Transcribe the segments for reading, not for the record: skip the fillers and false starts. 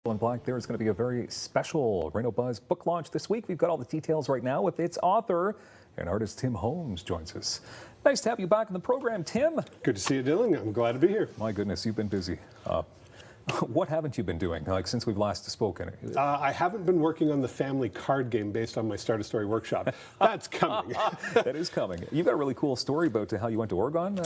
In Black, there is going to be a very special Rainobuzz book launch this week. We've got all the details right now with its author and artist Timm Holmes joins us. Nice to have you back in the program, Tim. Good to see you, Dylan. I'm glad to be here. My goodness, you've been busy. What haven't you been doing, like since we've last spoken? I haven't been working on the family card game based on my Start a Story workshop. That's coming. That is coming. You've got a really cool story about how you went to Oregon.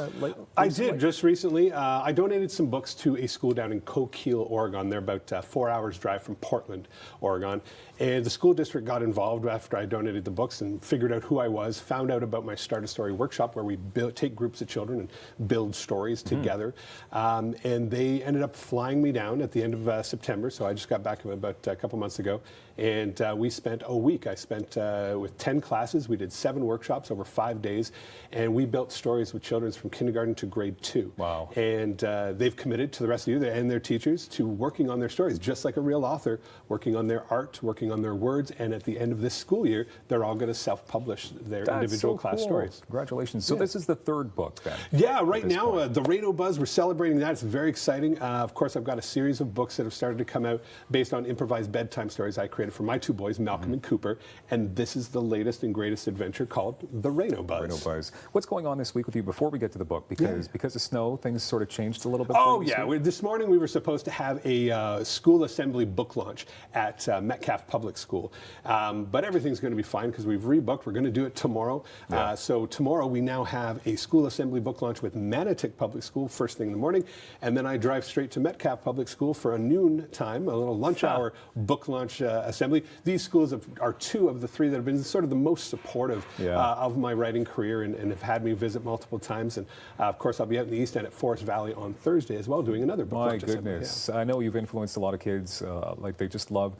I did just recently. I donated some books to a school down in Coquille, Oregon. They're about 4 hours drive from Portland, Oregon. And the school district got involved after I donated the books and figured out who I was, found out about my Start a Story workshop where we take groups of children and build stories together. And they ended up flying me down at the end of September, so I just got back about a couple months ago, and we spent a week. I spent with 10 classes. We did 7 workshops over 5 days, and we built stories with children from kindergarten to grade 2. Wow. And they've committed to the rest of you and their teachers to working on their stories, just like a real author, working on their art, working on their words, and at the end of this school year, they're all going to self-publish their individual class stories. Congratulations. So this is the 3rd book then? Yeah, right now, the Rainobuzz, we're celebrating that. It's very exciting. Of course, I've got a series of books that have started to come out based on improvised bedtime stories I created for my 2 boys, Malcolm and Cooper, and this is the latest and greatest adventure called The Rainobuzz. Rainobuzz. What's going on this week with you before we get to the book? Because of snow, things sort of changed a little bit. Oh, yeah. This morning we were supposed to have a school assembly book launch at Metcalf Public School, but everything's going to be fine because we've rebooked. We're going to do it tomorrow. Yeah. So tomorrow we now have a school assembly book launch with Manotick Public School first thing in the morning, and then I drive straight to Metcalf Public School for a noon time, a little lunch hour book launch assembly. These schools are 2 of the 3 that have been sort of the most supportive of my writing career and have had me visit multiple times. And of course, I'll be out in the East End at Forest Valley on Thursday as well, doing another book launch. My goodness. I know you've influenced a lot of kids. Like they just love.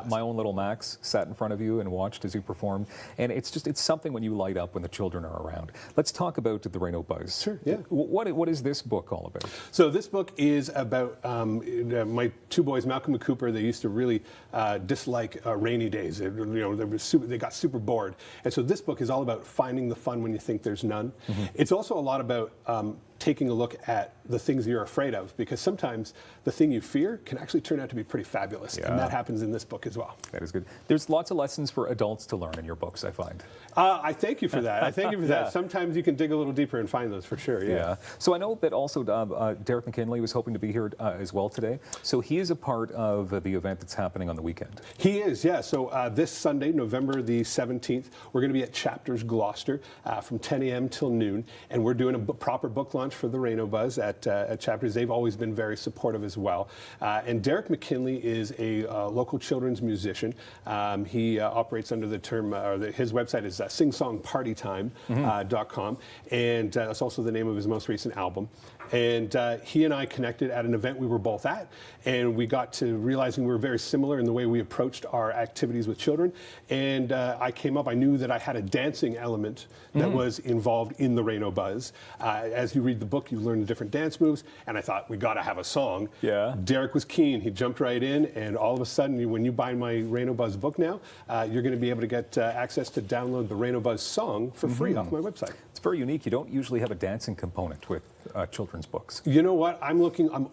My own little Max sat in front of you and watched as you performed. And it's something when you light up when the children are around. Let's talk about the Rainobuzz. Sure, yeah. What is this book all about? So this book is about my 2 boys, Malcolm and Cooper. They used to really dislike rainy days. They got super bored. And so this book is all about finding the fun when you think there's none. It's also a lot about taking a look at the things you're afraid of, because sometimes the thing you fear can actually turn out to be pretty fabulous, and that happens in this book as well. That is good. There's lots of lessons for adults to learn in your books, I find. I thank you for that. I thank you for that. Sometimes you can dig a little deeper and find those for sure. Yeah. So I know that also Derek McKinley was hoping to be here as well today. So he is a part of the event that's happening on the weekend. He is, yeah. So this Sunday, November the 17th, we're going to be at Chapters Gloucester from 10 a.m. till noon, and we're doing a proper book launch for the Rainobuzz at Chapters. They've always been very supportive as well. And Derek McKinley is a local children's musician. He operates under the term, his website is singsongpartytime.com, and that's also the name of his most recent album. And he and I connected at an event we were both at, and we got to realizing we were very similar in the way we approached our activities with children. And I knew that I had a dancing element that was involved in the Rainobuzz. As you read the book, you learn the different dance moves, and I thought, we got to have a song. Yeah. Derek was keen. He jumped right in, and all of a sudden, when you buy my Rainobuzz book now, you're going to be able to get access to download the Rainobuzz song for free off my website. It's very unique. You don't usually have a dancing component with children's books. You know what? I'm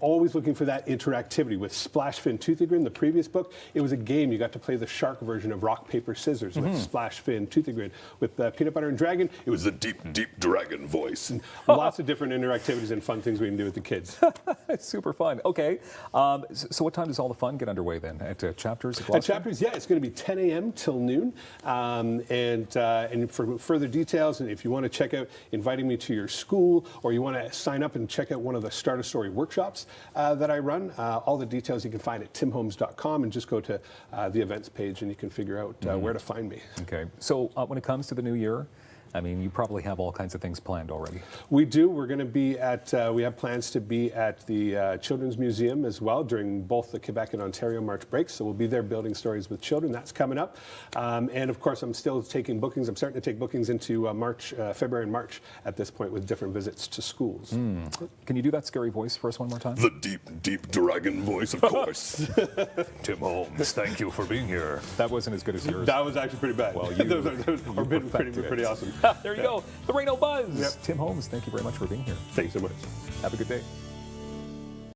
always looking for that interactivity. With Splash Fin Toothygrin, the previous book, it was a game. You got to play the shark version of Rock, Paper, Scissors with Splash Fin Toothygrin. With Peanut Butter and Dragon, it was the deep, deep dragon voice. And lots of different interactivities and fun things we can do with the kids. It's super fun. Okay. So what time does all the fun get underway then? At Chapters? At Chapters, yeah. It's going to be 10 a.m. till noon. And for further details, and if you want to check out inviting me to your school, or you want to sign up and check out one of the Start a Story workshops that I run, all the details you can find at timmholmes.com, and just go to the events page and you can figure out where to find me. Okay. So when it comes to the new year, I mean, you probably have all kinds of things planned already. We do. We're going to be at, we have plans to be at the Children's Museum as well during both the Quebec and Ontario March breaks. So we'll be there building stories with children. That's coming up. And of course, I'm still taking bookings. I'm starting to take bookings into February and March at this point with different visits to schools. Can you do that scary voice for us one more time? The deep, deep dragon voice, of course. Timm Holmes, thank you for being here. That wasn't as good as yours. That was actually pretty bad. Well, those are pretty awesome. There you go. The Rainobuzz. Timm Holmes, thank you very much for being here. Thanks so much. Have a good day.